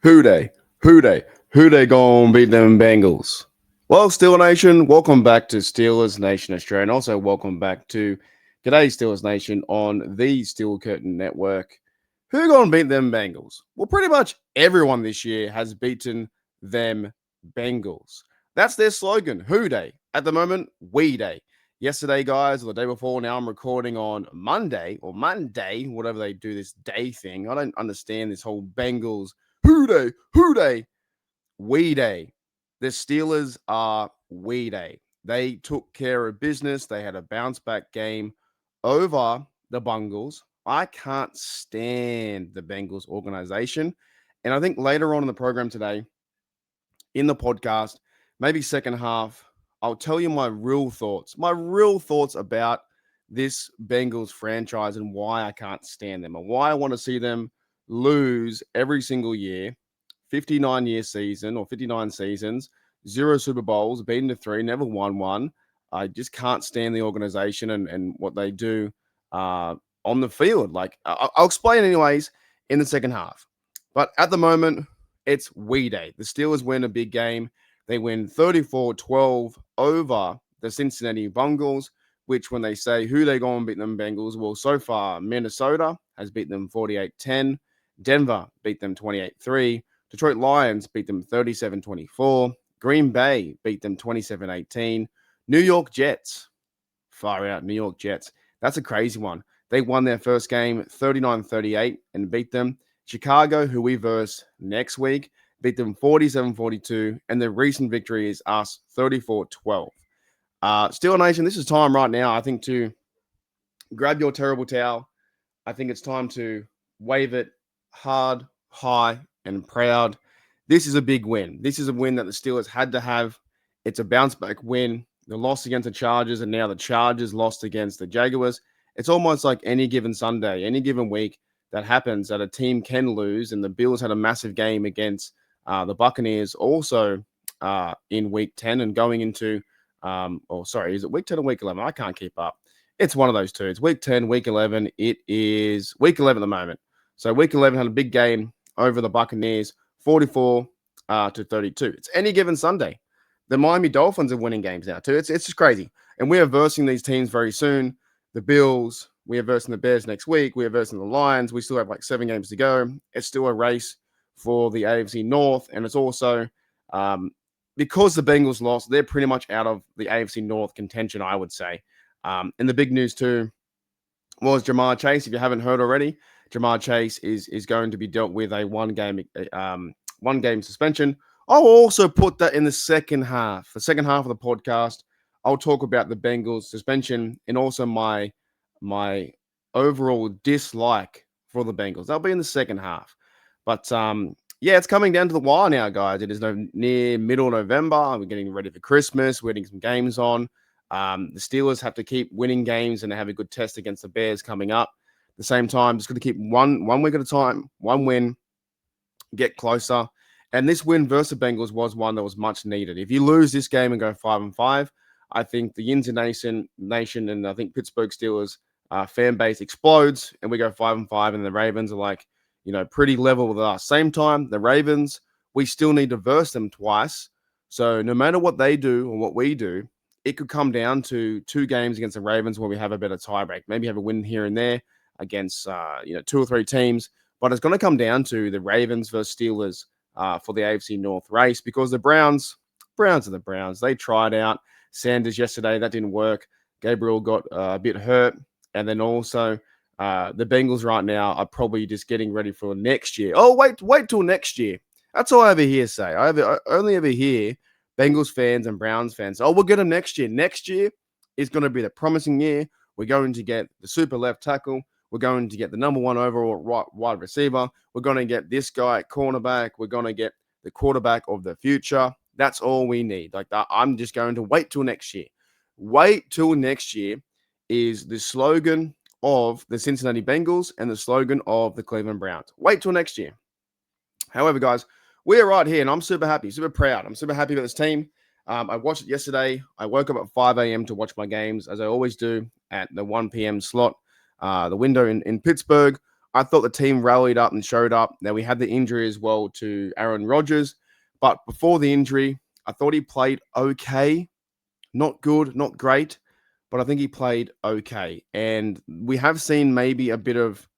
Who they? Who they? Who they gonna beat them Bengals? Well, Steel Nation, welcome back to Steelers Nation Australia, and also welcome back to today's Steelers Nation on the Steel Curtain Network. Who gonna beat them Bengals? Well, pretty much everyone this year has beaten them Bengals. That's their slogan. Who they? At the moment, we day. Yesterday, guys, or the day before. Now I'm recording on Monday, whatever they do this day thing. I don't understand this whole Bengals who day? Who day? We day. The Steelers are we day. They took care of business. They had a bounce back game over the Bengals. I can't stand the Bengals organization. And I think later on in the program today, in the podcast, maybe second half, I'll tell you my real thoughts about this Bengals franchise and why I can't stand them and why I want to see them lose every single year. 59-year season or 59 seasons, 0 Super Bowls, beaten to 3, never won one. I just can't stand the organization and what they do on the field. Like, I'll explain anyways in the second half. But at the moment, it's we day. The Steelers win a big game. They win 34-12 over the Cincinnati Bengals, which when they say who they go and beat them Bengals, well, so far, Minnesota has beat them 48-10. Denver beat them 28-3. Detroit Lions beat them 37-24. Green Bay beat them 27-18. New York Jets, far out, New York Jets. That's a crazy one. They won their first game 39-38 and beat them. Chicago, who we verse next week, beat them 47-42. And the recent victory is us 34-12. Steel Nation, this is time right now, I think, to grab your terrible towel. I think it's time to wave it hard, high, and proud. This is a big win. This is a win that the Steelers had to have. It's a bounce back win. The loss against the Chargers, and now the Chargers lost against the Jaguars. It's almost like any given Sunday, any given week that happens that a team can lose. And the Bills had a massive game against the Buccaneers also in week 10 and going into, is it week 10 or week 11? I can't keep up. It's one of those two. It's week 10, week 11. It is week 11 at the moment. So week 11 had a big game over the Buccaneers, 44-32. It's any given Sunday. The Miami Dolphins are winning games now too. It's just crazy. And we are versing these teams very soon. The Bills, we are versing the Bears next week. We are versing the Lions. We still have like 7 games to go. It's still a race for the AFC North. And it's also because the Bengals lost, they're pretty much out of the AFC North contention, I would say. And the big news too was Jamar Chase. If you haven't heard already, Jamar Chase is going to be dealt with a one-game suspension. I'll also put that in the second half of the podcast. I'll talk about the Bengals suspension and also my overall dislike for the Bengals. That'll be in the second half. But it's coming down to the wire now, guys. It is near middle November. We're getting ready for Christmas. We're getting some games on. The Steelers have to keep winning games and have a good test against the Bears coming up. At the same time, just going to keep one week at a time, one win, get closer. And this win versus the Bengals was one that was much needed. If you lose this game and go 5-5, I think the Cincinnati Nation and I think Pittsburgh Steelers fan base explodes and we go 5-5 and the Ravens are like, pretty level with us. Same time, the Ravens, we still need to verse them twice. So no matter what they do or what we do, it could come down to 2 games against the Ravens where we have a better tiebreak. Maybe have a win here and there against 2 or 3 teams, but it's going to come down to the Ravens versus Steelers for the AFC North race because the Browns are the Browns. They tried out Sanders yesterday. That didn't work. Gabriel got a bit hurt. And then also the Bengals right now are probably just getting ready for next year. Oh, wait till next year. That's all I ever hear say. I only ever hear Bengals fans and Browns fans. Oh, we'll get them next year. Next year is going to be the promising year. We're going to get the super left tackle. We're going to get the number 1 overall wide receiver. We're going to get this guy at cornerback. We're going to get the quarterback of the future. That's all we need. Like that, I'm just going to wait till next year. Wait till next year is the slogan of the Cincinnati Bengals and the slogan of the Cleveland Browns. Wait till next year. However, guys, we're right here, and I'm super happy, super proud. I'm super happy about this team. I watched it yesterday. I woke up at 5 a.m. to watch my games, as I always do, at the 1 p.m. slot, the window in Pittsburgh. I thought the team rallied up and showed up. Now, we had the injury as well to Aaron Rodgers, but before the injury, I thought he played okay. Not good, not great, but I think he played okay. And we have seen maybe a bit of,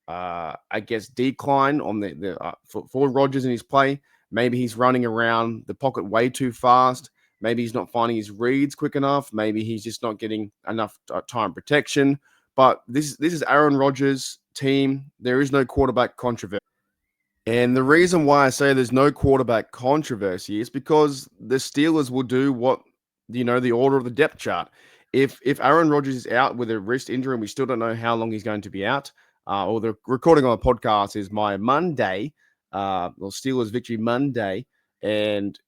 I guess, decline on for Rodgers in his play. Maybe he's running around the pocket way too fast. Maybe he's not finding his reads quick enough. Maybe he's just not getting enough time protection. But this is Aaron Rodgers' team. There is no quarterback controversy. And the reason why I say there's no quarterback controversy is because the Steelers will do what, the order of the depth chart. If Aaron Rodgers is out with a wrist injury and we still don't know how long he's going to be out, or the recording on the podcast is my Monday, or Steelers victory Monday, and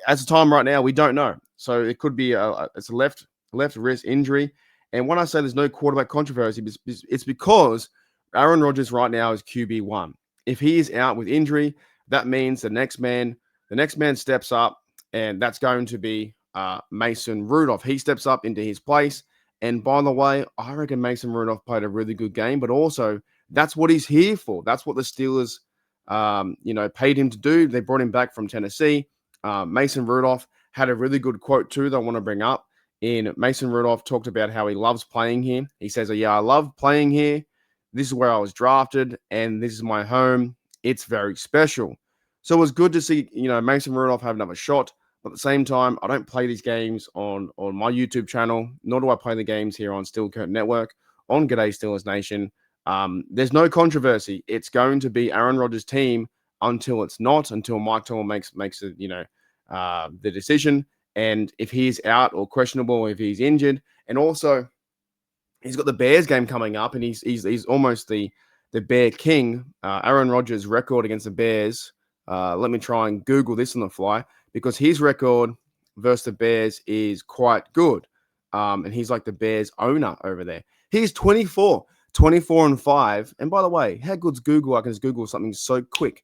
as of time right now, we don't know. So it could be it's a left wrist injury. And when I say there's no quarterback controversy, it's because Aaron Rodgers right now is QB1. If he is out with injury, that means the next man steps up, and that's going to be Mason Rudolph. He steps up into his place. And by the way, I reckon Mason Rudolph played a really good game, but also that's what he's here for. That's what the Steelers, paid him to do. They brought him back from Tennessee. Mason Rudolph had a really good quote too that I want to bring up. Mason Rudolph talked about how he loves playing here. He says, "Yeah, I love playing here. This is where I was drafted, and this is my home. It's very special." So it was good to see, Mason Rudolph have another shot. But at the same time, I don't play these games on my YouTube channel, nor do I play the games here on Steel Curtain Network, on G'day Steelers Nation. There's no controversy. It's going to be Aaron Rodgers' team until it's not, until Mike Tomlin makes it, the decision. And if he's out or questionable, if he's injured, and also he's got the Bears game coming up, and he's almost the Bear King. Aaron Rodgers' record against the Bears. Let me try and Google this on the fly, because his record versus the Bears is quite good. And he's like the Bears owner over there. He's 24 and 5. And by the way, how good's Google? I can just Google something so quick.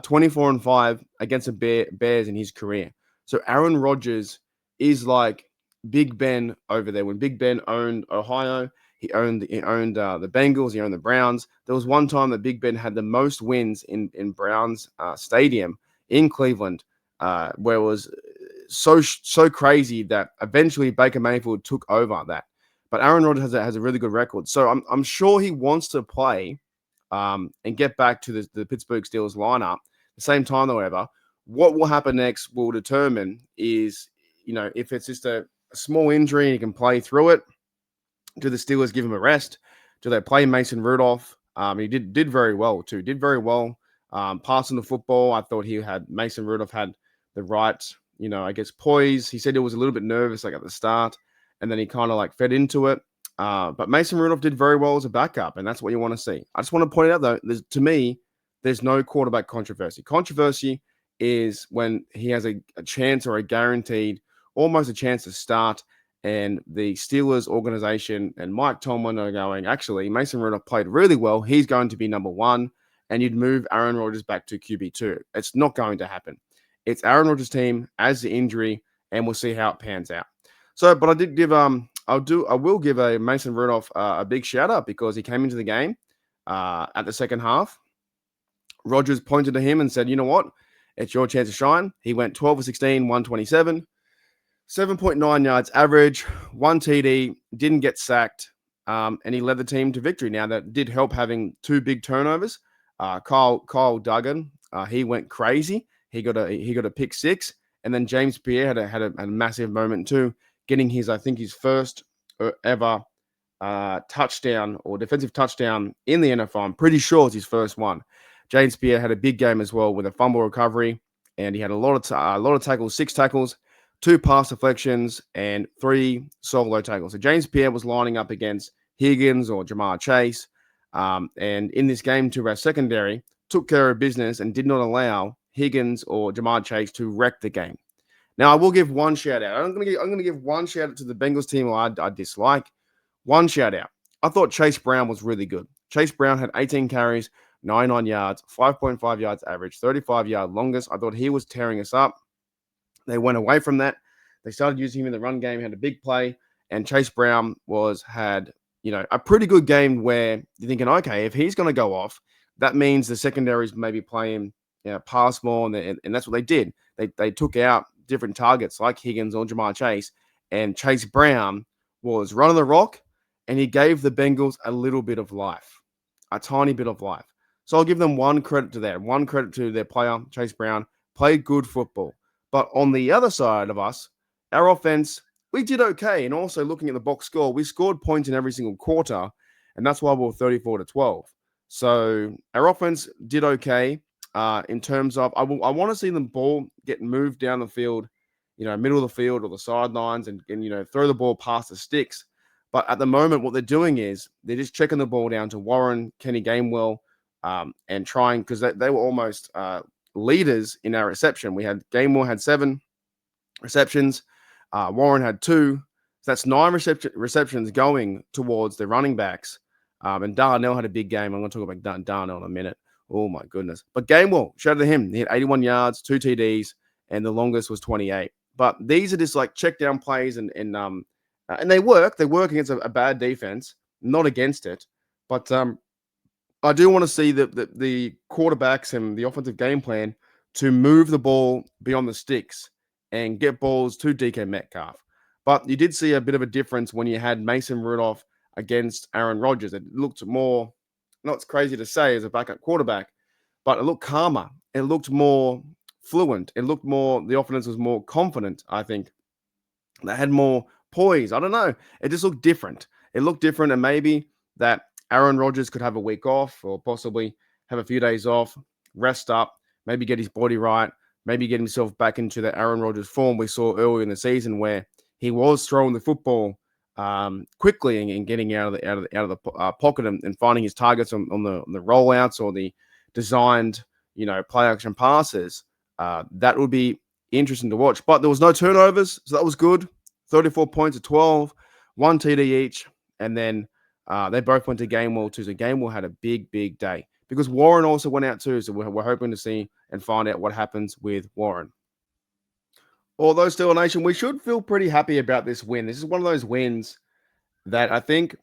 24 and 5 against the Bears in his career. So Aaron Rodgers is like Big Ben over there. When Big Ben owned Ohio, he owned the Bengals, he owned the Browns. There was one time that Big Ben had the most wins in Browns Stadium in Cleveland, where it was so crazy that eventually Baker Mayfield took over that. But Aaron Rodgers has a really good record. So I'm sure he wants to play and get back to the Pittsburgh Steelers lineup. At the same time, however, what will happen next will determine is, if it's just a small injury and he can play through it, do the Steelers give him a rest? Do they play Mason Rudolph? He did very well too. Did very well passing the football. I thought Mason Rudolph had the right, poise. He said he was a little bit nervous like at the start, and then he kind of like fed into it. But Mason Rudolph did very well as a backup, and that's what you want to see. I just want to point out though, to me, there's no quarterback controversy. Controversy is when he has a chance or a guaranteed, almost a chance to start, and the Steelers organization and Mike Tomlin are going, actually, Mason Rudolph played really well. He's going to be number one, and you'd move Aaron Rodgers back to QB2. It's not going to happen. It's Aaron Rodgers' team as the injury, and we'll see how it pans out. So, but I did give I will give a Mason Rudolph a big shout out, because he came into the game at the second half. Rodgers pointed to him and said, "You know what? It's your chance to shine." He went 12 for 16, 127, 7.9 yards average, 1 TD, didn't get sacked, and he led the team to victory. Now, that did help having two big turnovers. Kyle Duggan, he went crazy. He got a pick six, and then James Pierre had a massive moment too, getting his first ever touchdown or defensive touchdown in the NFL. I'm pretty sure it's his first one. James Pierre had a big game as well with a fumble recovery, and he had a lot of tackles, 6 tackles, 2 pass deflections, and 3 solo tackles. So James Pierre was lining up against Higgins or Jamar Chase, and in this game too, our secondary took care of business and did not allow Higgins or Jamar Chase to wreck the game. Now, I will give one shout out. I'm going to give one shout out to the Bengals team I dislike. One shout out. I thought Chase Brown was really good. Chase Brown had 18 carries, 99 yards, 5.5 yards average, 35-yard longest. I thought he was tearing us up. They went away from that. They started using him in the run game, had a big play, and Chase Brown had a pretty good game where you're thinking, okay, if he's going to go off, that means the secondaries maybe playing pass more, and that's what they did. They took out different targets like Higgins or Jamar Chase, and Chase Brown was running the rock, and he gave the Bengals a little bit of life, a tiny bit of life. So I'll give them one credit to that. One credit to their player, Chase Brown, played good football. But on the other side of us, our offense, we did okay. And also looking at the box score, we scored points in every single quarter, and that's why we were 34-12. So our offense did okay in terms of I want to see the ball get moved down the field, middle of the field or the sidelines, and throw the ball past the sticks. But at the moment, what they're doing is they're just checking the ball down to Warren, Kenny Gainwell, and trying, because they were almost leaders in our reception. We had Gainwell had 7 receptions. Warren had 2. So that's 9 receptions going towards the running backs. And Darnell had a big game. I'm going to talk about Darnell in a minute. Oh, my goodness. But Gainwell, shout out to him. He had 81 yards, 2 TDs, and the longest was 28. But these are just like check down plays, and they work. They work against a bad defense, not against it. But I do want to see the quarterbacks and the offensive game plan to move the ball beyond the sticks and get balls to DK Metcalf. But you did see a bit of a difference when you had Mason Rudolph against Aaron Rodgers. It looked more, not crazy to say as a backup quarterback, but it looked calmer. It looked more fluent. It looked more, the offense was more confident, I think. They had more poise. I don't know. It just looked different. It looked different, and maybe that Aaron Rodgers could have a week off, or possibly have a few days off, rest up, maybe get his body right, maybe get himself back into the Aaron Rodgers form we saw earlier in the season, where he was throwing the football quickly and getting out of the pocket and finding his targets on the rollouts or the designed play action passes. That would be interesting to watch. But there was no turnovers, so that was good. 34 points to 12, 1 TD each, and then they both went to Gainwell too. So Gainwell had a big day because Warren also went out too. So we're hoping to see and find out what happens with Warren. Although Steeler Nation, we should feel pretty happy about this win. This is one of those wins that I think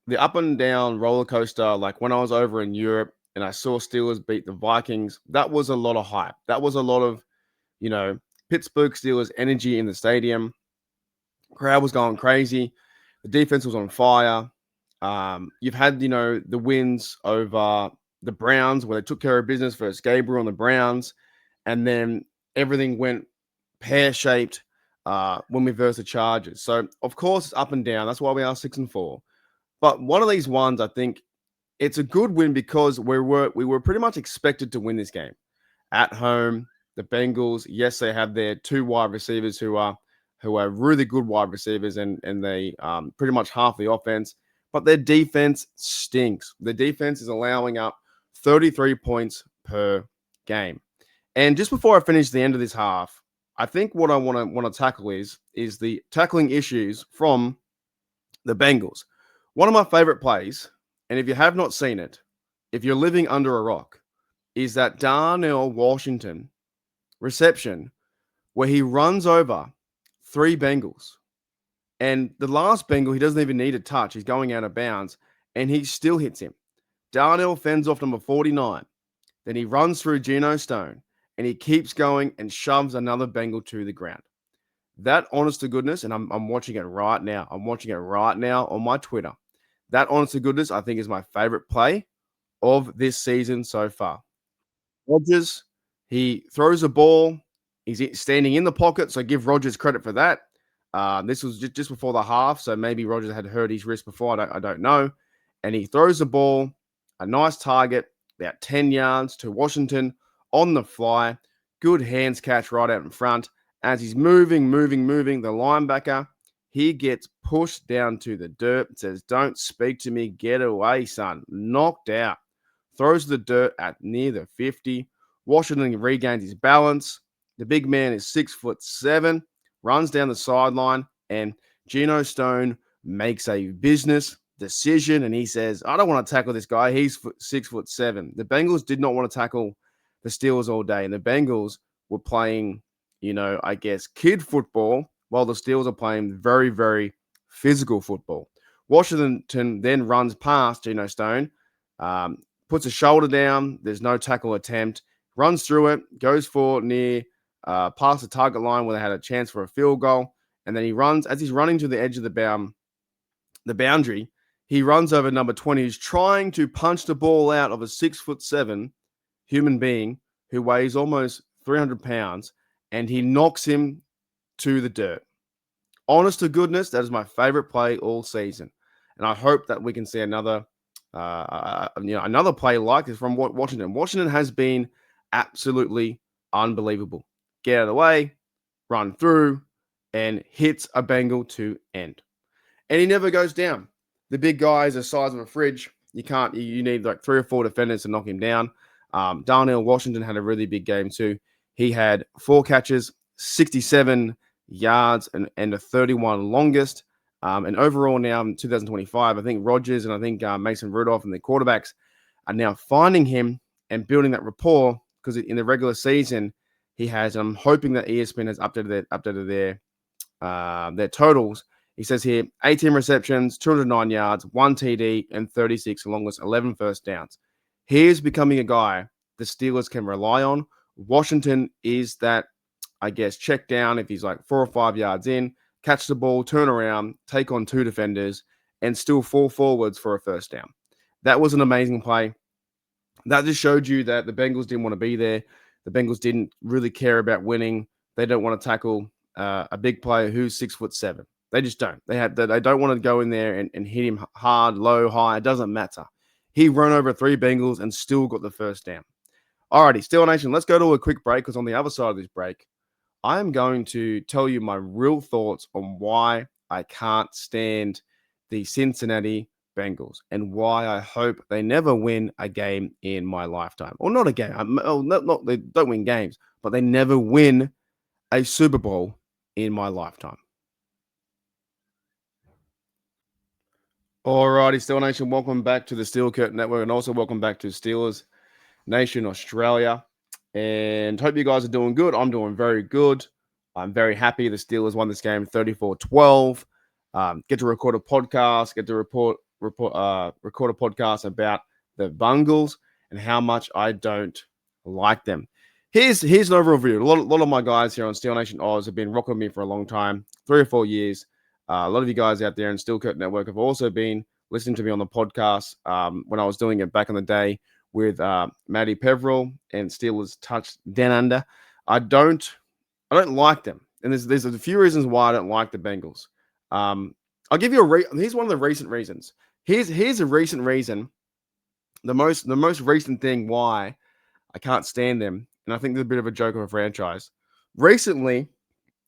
the up and down roller coaster, like when I was over in Europe and I saw Steelers beat the Vikings, that was a lot of hype. That was a lot of, Pittsburgh Steelers energy in the stadium. Crowd was going crazy. The defense was on fire. You've had, the wins over the Browns where they took care of business versus Gabriel and the Browns. And then everything went pear-shaped when we versed the Chargers. So, of course, it's up and down. That's why we are 6-4. But one of these ones, I think it's a good win because we were pretty much expected to win this game. At home, the Bengals, yes, they have their 2 wide receivers who are really good wide receivers, and they pretty much half the offense. But their defense stinks. The defense is allowing up 33 points per game. And just before I finish the end of this half, I think what I want to tackle is the tackling issues from the Bengals. One of my favorite plays, and if you have not seen it, if you're living under a rock, is that Darnell Washington reception where he runs over 3 Bengals. And the last Bengal, he doesn't even need a touch. He's going out of bounds, and he still hits him. Darnell fends off number 49. Then he runs through Geno Stone, and he keeps going and shoves another Bengal to the ground. That, honest to goodness, and I'm watching it right now. I'm watching it right now on my Twitter. That, honest to goodness, I think is my favorite play of this season so far. Rodgers, he throws the ball. He's standing in the pocket, so give Rodgers credit for that. This was just before the half, so maybe Rodgers had hurt his wrist before. I don't know. And he throws the ball, a nice target, about 10 yards to Washington on the fly. Good hands catch right out in front. As he's moving, the linebacker, he gets pushed down to the dirt. It says, "Don't speak to me. Get away, son." Knocked out. Throws the dirt at near the 50. Washington regains his balance. The big man is 6'7", runs down the sideline, and Geno Stone makes a business decision, and he says, "I don't want to tackle this guy. He's 6'7". The Bengals did not want to tackle the Steelers all day, and the Bengals were playing, kid football, while the Steelers are playing very, very physical football. Washington then runs past Geno Stone, puts a shoulder down. There's no tackle attempt. Runs through it, goes for near past the target line where they had a chance for a field goal. And then he runs, as he's running to the edge of the boundary, he runs over number 20, who's trying to punch the ball out of a 6'7" human being who weighs almost 300 pounds, and he knocks him to the dirt. Honest to goodness, that is my favorite play all season. And I hope that we can see another play like this from Washington. Washington has been absolutely unbelievable. Get out of the way, run through, and hits a Bengal to end. And he never goes down. The big guy is the size of a fridge. You need like 3 or 4 defenders to knock him down. Darnell Washington had a really big game too. He had 4 catches, 67 yards, and a 31 longest. And overall now in 2025, I think Rodgers and I think Mason Rudolph and the quarterbacks are now finding him and building that rapport, because in the regular season, he has, I'm hoping that ESPN has updated their totals. He says here, 18 receptions, 209 yards, 1 TD, and 36 longest, 11 first downs. He is becoming a guy the Steelers can rely on. Washington is that, I guess, check down if he's like 4 or 5 yards in, catch the ball, turn around, take on 2 defenders, and still fall forwards for a first down. That was an amazing play. That just showed you that the Bengals didn't want to be there. The Bengals didn't really care about winning. They don't want to tackle a big player who's 6'7". They just don't. They don't want to go in there and hit him hard, low, high. It doesn't matter. He ran over 3 Bengals and still got the first down. Alrighty, Steel Nation, let's go to a quick break, because on the other side of this break, I am going to tell you my real thoughts on why I can't stand the Cincinnati Bengals and why I hope they never win a game in my lifetime. Or not a game. They don't win games, but they never win a Super Bowl in my lifetime. Alrighty, Steel Nation, welcome back to the Steel Curtain Network, and also welcome back to Steelers Nation Australia. And hope you guys are doing good. I'm doing very good. I'm very happy the Steelers won this game 34-12. Get to record a podcast, record a podcast about the Bengals and how much I don't like them. Here's an overview. A lot of my guys here on Steel Nation Oz have been rocking me for a long time, 3 or 4 years. A lot of you guys out there in Steel Curtain Network have also been listening to me on the podcast when I was doing it back in the day with Matty Peverill and Steelers Touch Down Under. I don't like them, and there's a few reasons why I don't like the Bengals. I'll give you here's one of the recent reasons. Here's a recent reason. The most recent thing why I can't stand them, and I think they're a bit of a joke of a franchise. Recently,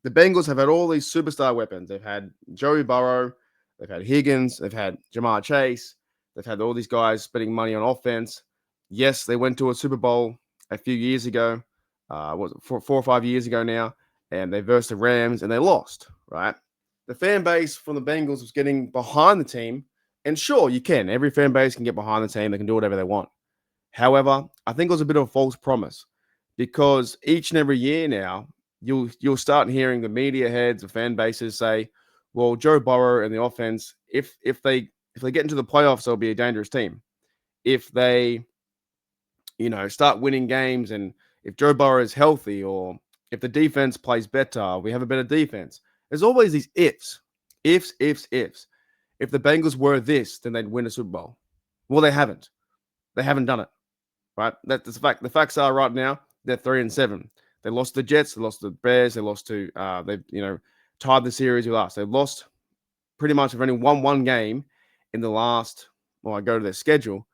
the Bengals have had all these superstar weapons. They've had Joey Burrow, they've had Higgins, they've had Jamar Chase, they've had all these guys spending money on offense. Yes, they went to a Super Bowl a few years ago, 4 or 5 years ago now, and they versed the Rams and they lost, right? The fan base from the Bengals was getting behind the team, and sure, you can. Every fan base can get behind the team. They can do whatever they want. However, I think it was a bit of a false promise, because each and every year now, you'll start hearing the media heads of fan bases say, well, Joe Burrow and the offense, if they get into the playoffs, they'll be a dangerous team. If they, start winning games, and if Joe Burrow is healthy, or if the defense plays better, we have a better defense. There's always these ifs. If the Bengals were this, then they'd win a Super Bowl. Well, they haven't. They haven't done it, right? That's the fact. The facts are right now, they're 3-7. They lost to the Jets. They lost to the Bears. They lost to, tied the series with us. They've lost pretty much, have only won one game in the last, I go to their schedule.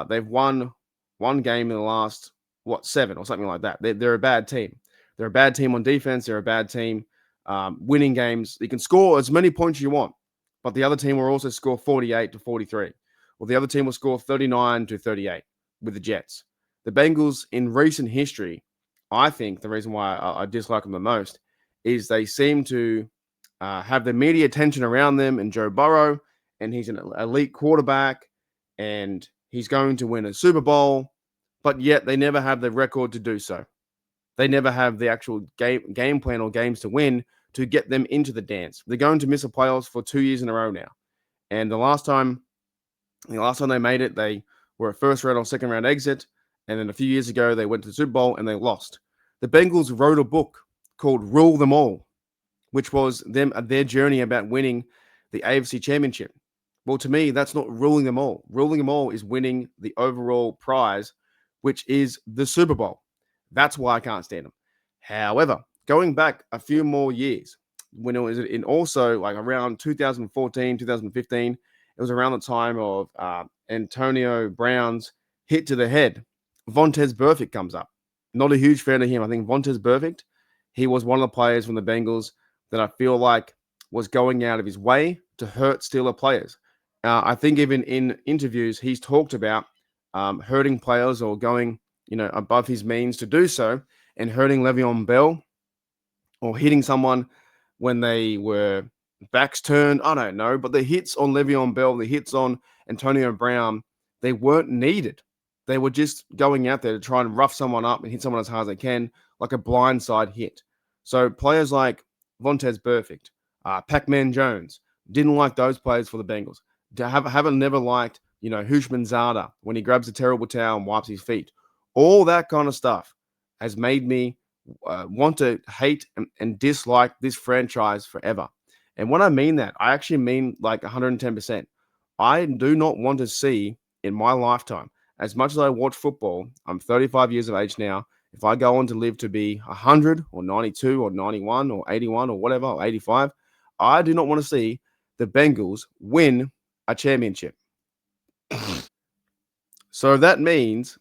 They've won one game in the last, 7 or something like that. They're a bad team. They're a bad team on defense. They're a bad team winning games. You can score as many points as you want, but the other team will also score 48-43. Well, the other team will score 39-38 with the Jets. The Bengals in recent history, I think the reason why I dislike them the most is they seem to have the media attention around them and Joe Burrow, and he's an elite quarterback, and he's going to win a Super Bowl, but yet they never have the record to do so. They never have the actual game plan or games to win to get them into the dance. They're going to miss the playoffs for 2 years in a row now. And the last time they made it, they were a first round or second round exit. And then a few years ago, they went to the Super Bowl and they lost. The Bengals wrote a book called Rule Them All, which was their journey about winning the AFC Championship. Well, to me, that's not ruling them all. Ruling them all is winning the overall prize, which is the Super Bowl. That's why I can't stand them. However, going back a few more years, when it was in also like around 2014, 2015, it was around the time of Antonio Brown's hit to the head. Vontez Burfict comes up. Not a huge fan of him. I think Vontez Burfict, he was one of the players from the Bengals that I feel like was going out of his way to hurt Steeler players. I think even in interviews, he's talked about hurting players or going, above his means to do so and hurting Le'Veon Bell or hitting someone when they were backs turned. I don't know, but the hits on Le'Veon Bell, the hits on Antonio Brown, they weren't needed. They were just going out there to try and rough someone up and hit someone as hard as they can, like a blindside hit. So players like Vontez Burfict, Pac-Man Jones, didn't like those players for the Bengals. Haven't never liked, Hushmanzada when he grabs a terrible towel and wipes his feet. All that kind of stuff has made me want to hate and dislike this franchise forever. And when I mean that, I actually mean like 110%. I do not want to see in my lifetime, as much as I watch football, I'm 35 years of age now. If I go on to live to be 100 or 92 or 91 or 81 or whatever, or 85, I do not want to see the Bengals win a championship. So that means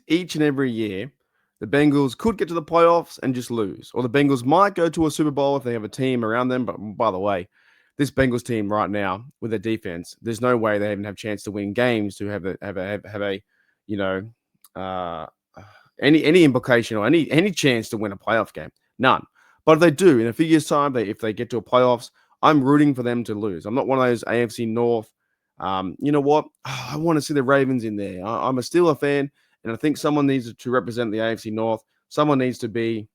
each and every year, the Bengals could get to the playoffs and just lose. Or the Bengals might go to a Super Bowl if they have a team around them. But by the way, this Bengals team right now with their defense, there's no way they even have a chance to win games to have a uh, any implication or any chance to win a playoff game. None. But if they do, in a few years' time, if they get to a playoffs, I'm rooting for them to lose. I'm not one of those AFC North. You know what? I want to see the Ravens in there. I'm a Steelers fan, and I think someone needs to represent the AFC North. Someone needs to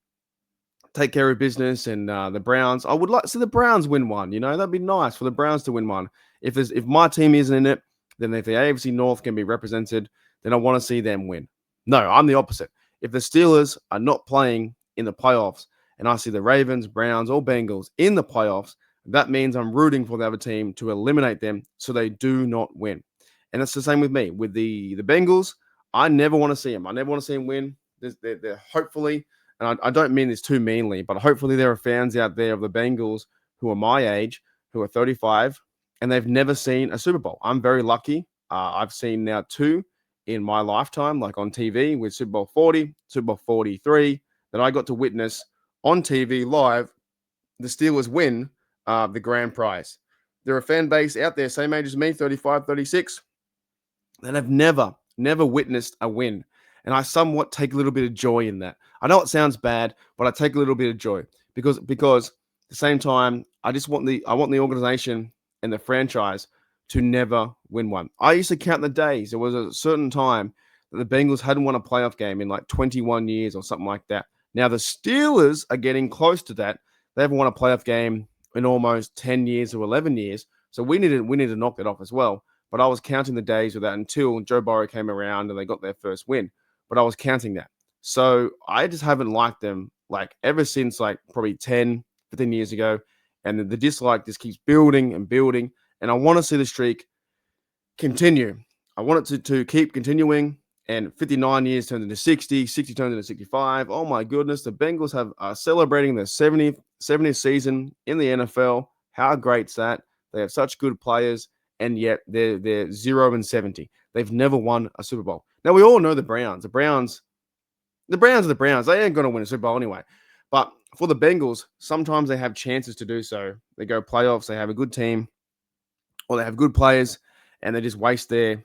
take care of business, and the Browns. I would like to see the Browns win one. That'd be nice for the Browns to win one. If my team isn't in it, then if the AFC North can be represented, then I want to see them win. No, I'm the opposite. If the Steelers are not playing in the playoffs, and I see the Ravens, Browns, or Bengals in the playoffs, that means I'm rooting for the other team to eliminate them so they do not win. And that's the same with me. With the Bengals, I never want to see them. I never want to see them win. They're hopefully, and I don't mean this too meanly, but hopefully there are fans out there of the Bengals who are my age, who are 35, and they've never seen a Super Bowl. I'm very lucky. I've seen now 2 in my lifetime, like on TV with Super Bowl 40, Super Bowl 43, that I got to witness on TV live the Steelers win the grand prize. There are a fan base out there, same age as me, 35, 36, that have never witnessed a win. And I somewhat take a little bit of joy in that. I know it sounds bad, but I take a little bit of joy because at the same time, I want the organization and the franchise to never win one. I used to count the days. There was a certain time that the Bengals hadn't won a playoff game in like 21 years or something like that. Now the Steelers are getting close to that. They haven't won a playoff game in almost 10 years or 11 years. So we need to knock that off as well. But I was counting the days with that until Joe Burrow came around and they got their first win. But I was counting that. So I just haven't liked them like ever since like probably 10, 15 years ago. And the dislike just keeps building and building. And I want to see the streak continue. I want it to keep continuing. And 59 years turned into 60, 60 turned into 65. Oh my goodness, the Bengals are celebrating their 70th season in the NFL. How great's that? They have such good players, and yet they're 0-70. They've never won a Super Bowl. Now we all know the Browns. The Browns are the Browns. They ain't going to win a Super Bowl anyway. But for the Bengals, sometimes they have chances to do so. They go playoffs, they have a good team, or they have good players, and they just waste their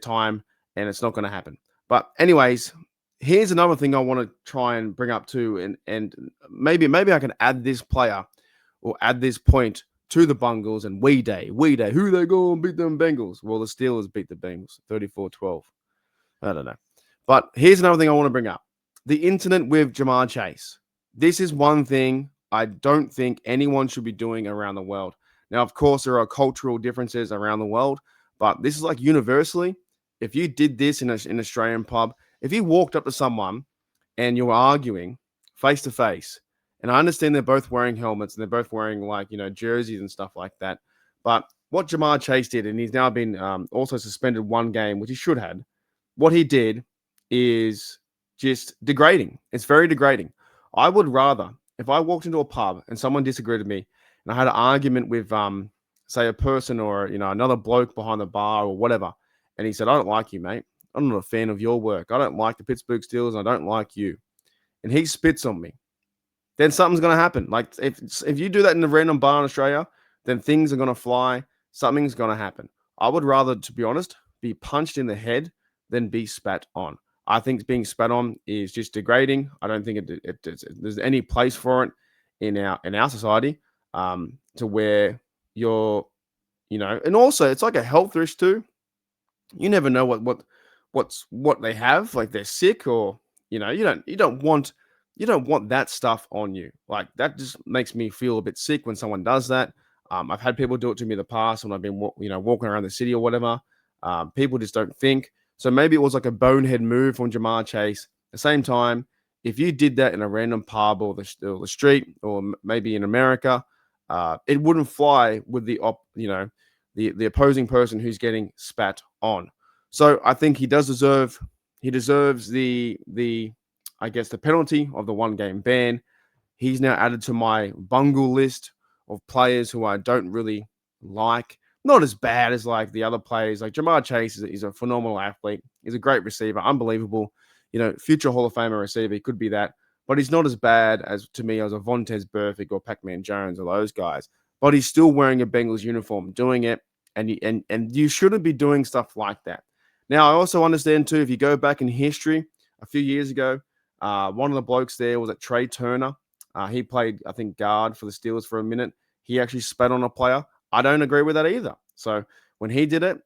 time, and it's not going to happen. But anyways, here's another thing I want to try and bring up too, and maybe I can add this player or add this point to the Bengals and We Day. Who they go and beat them Bengals? Well, the Steelers beat the Bengals 34-12. I don't know. But here's another thing I want to bring up. The incident with Jamar Chase. This is one thing I don't think anyone should be doing around the world. Now, of course, there are cultural differences around the world, but this is like universally. If you did this in an Australian pub, if you walked up to someone and you were arguing face to face, and I understand they're both wearing helmets and they're both wearing like, jerseys and stuff like that. But what Jamar Chase did, and he's now been also suspended one game, which he should have, what he did is just degrading. It's very degrading. I would rather, if I walked into a pub and someone disagreed with me and I had an argument with, say, a person or, another bloke behind the bar or whatever, and he said, I don't like you, mate. I'm not a fan of your work. I don't like the Pittsburgh Steelers. And I don't like you. And he spits on me. Then something's going to happen. Like if you do that in a random bar in Australia, then things are going to fly. Something's going to happen. I would rather, to be honest, be punched in the head than be spat on. I think being spat on is just degrading. I don't think there's any place for it in our society, to where you're, and also it's like a health risk too. You never know what they have, like they're sick, or you don't want that stuff on you. Like that just makes me feel a bit sick when someone does that. I've had people do it to me in the past when I've been walking around the city or whatever. People just don't think. So maybe it was like a bonehead move from Jamar Chase. At the same time, if you did that in a random pub or the street, or maybe in America, it wouldn't fly with the opposing person who's getting spat on. So I think he deserves the I guess the penalty of the 1-game ban. He's now added to my bungle list of players who I don't really like. Not as bad as like the other players. Like Jamar Chase is a phenomenal athlete. He's a great receiver, unbelievable. Future Hall of Famer receiver. He could be that, but he's not as bad as to me as a Vontaze Burfict or Pac-Man Jones or those guys. But he's still wearing a Bengals uniform, doing it, and you shouldn't be doing stuff like that. Now, I also understand too, if you go back in history, a few years ago, one of the blokes there was Trey Turner. He played, I think, guard for the Steelers for a minute. He actually spat on a player. I don't agree with that either. So when he did it,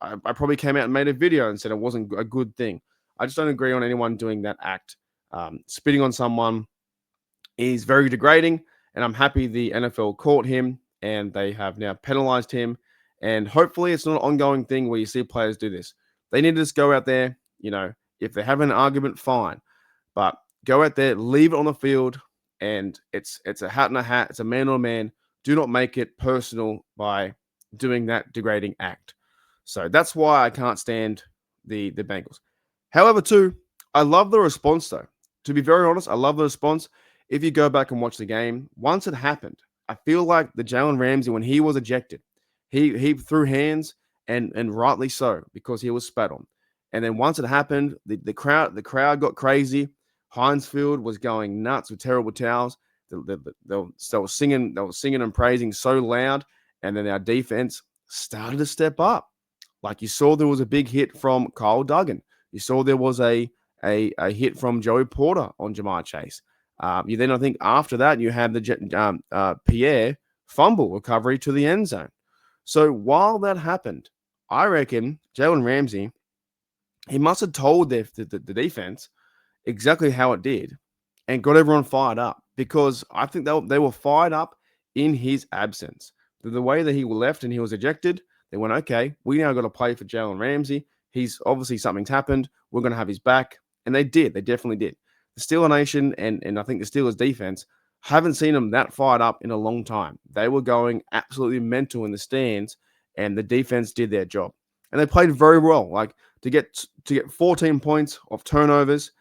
I probably came out and made a video and said it wasn't a good thing. I just don't agree on anyone doing that act. Spitting on someone is very degrading, and I'm happy the NFL caught him and they have now penalized him. And hopefully it's not an ongoing thing where you see players do this. They need to just go out there, if they have an argument, fine. But go out there, leave it on the field, and it's a hat and a hat. It's a man on a man. Do not make it personal by doing that degrading act. So that's why I can't stand the Bengals. However, too, I love the response, though. To be very honest, I love the response. If you go back and watch the game, once it happened, I feel like the Jalen Ramsey, when he was ejected, he threw hands, and rightly so, because he was spat on. And then once it happened, the crowd got crazy. Heinz Field was going nuts with terrible towels. They were singing and praising so loud, and then our defense started to step up. Like you saw, there was a big hit from Kyle Duggan. You saw there was a hit from Joey Porter on Jamar Chase. You then, I think after that, you had the Pierre fumble recovery to the end zone. So while that happened, I reckon Jalen Ramsey, he must have told the defense exactly how it did and got everyone fired up, because I think they were fired up in his absence. The way that he left and he was ejected, they went, okay, we now got to play for Jalen Ramsey. He's obviously something's happened. We're going to have his back. And they did. They definitely did. The Steelers Nation and I think the Steelers defense haven't seen them that fired up in a long time. They were going absolutely mental in the stands, and the defense did their job. And they played very well. Like to get 14 points off turnovers.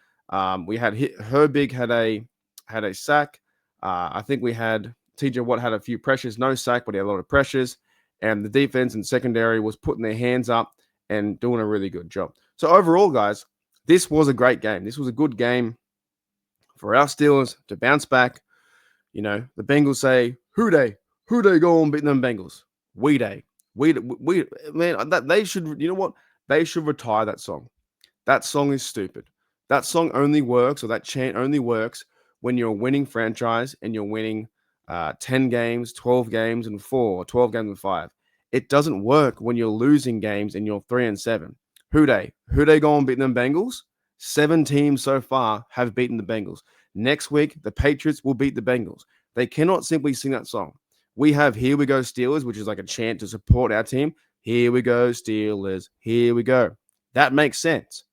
We had Herbig had a sack. I think we had TJ Watt had a few pressures, no sack, but he had a lot of pressures. And the defense and secondary was putting their hands up and doing a really good job. So overall, guys, this was a great game. This was a good game for our Steelers to bounce back. The Bengals say, who they go and beat them Bengals? We man, that they should, what? They should retire that song. That song is stupid. That song only works, or that chant only works when you're a winning franchise and you're winning 10 games, 12 games, and 4, or 12 games and 5. It doesn't work when you're losing games and you're 3-7. Who they go and beat them Bengals? 7 teams so far have beaten the Bengals. Next week, the Patriots will beat the Bengals. They cannot simply sing that song. We have Here We Go Steelers, which is like a chant to support our team. Here we go, Steelers. Here we go. That makes sense.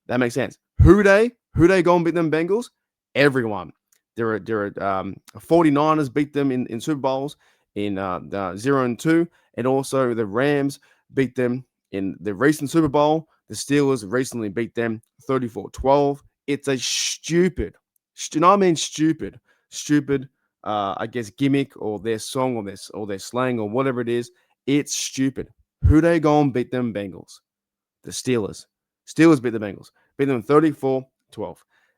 That makes sense. Who they go and beat them Bengals? Everyone. There are 49ers beat them in Super Bowls in 0-2, and also the Rams beat them in the recent Super Bowl. The Steelers recently beat them 34-12. It's a stupid, stupid, I guess, gimmick or their song or their slang or whatever it is. It's stupid. Who they go and beat them Bengals? The Steelers. Steelers beat the Bengals. Beat them 34-12.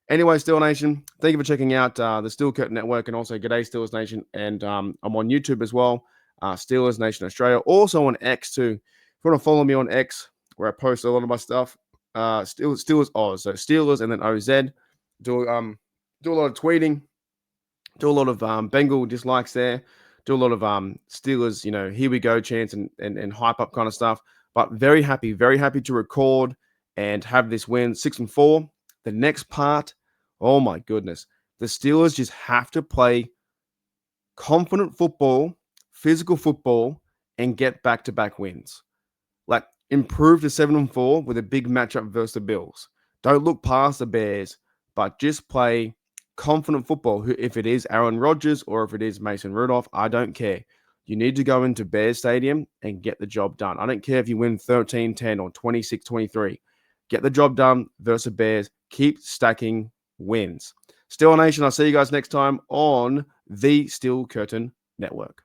Anyway, Steel Nation, thank you for checking out the Steel Curtain Network and also G'day Steelers Nation. And I'm on YouTube as well, Steelers Nation Australia. Also on X too. If you want to follow me on X, where I post a lot of my stuff, Steelers Oz. So Steelers and then OZ. Do a lot of tweeting. Do a lot of Bengal dislikes there. Do a lot of Steelers, here we go chants and hype up kind of stuff. But very happy to record and have this win 6-4. The next part, oh my goodness, the Steelers just have to play confident football, physical football, and get back-to-back wins. Like improve to 7-4 with a big matchup versus the Bills. Don't look past the Bears, but just play confident football. If it is Aaron Rodgers or if it is Mason Rudolph, I don't care. You need to go into Bears Stadium and get the job done. I don't care if you win 13-10 or 26-23. Get the job done versus Bears. Keep stacking wins. Steel Nation, I'll see you guys next time on the Steel Curtain Network.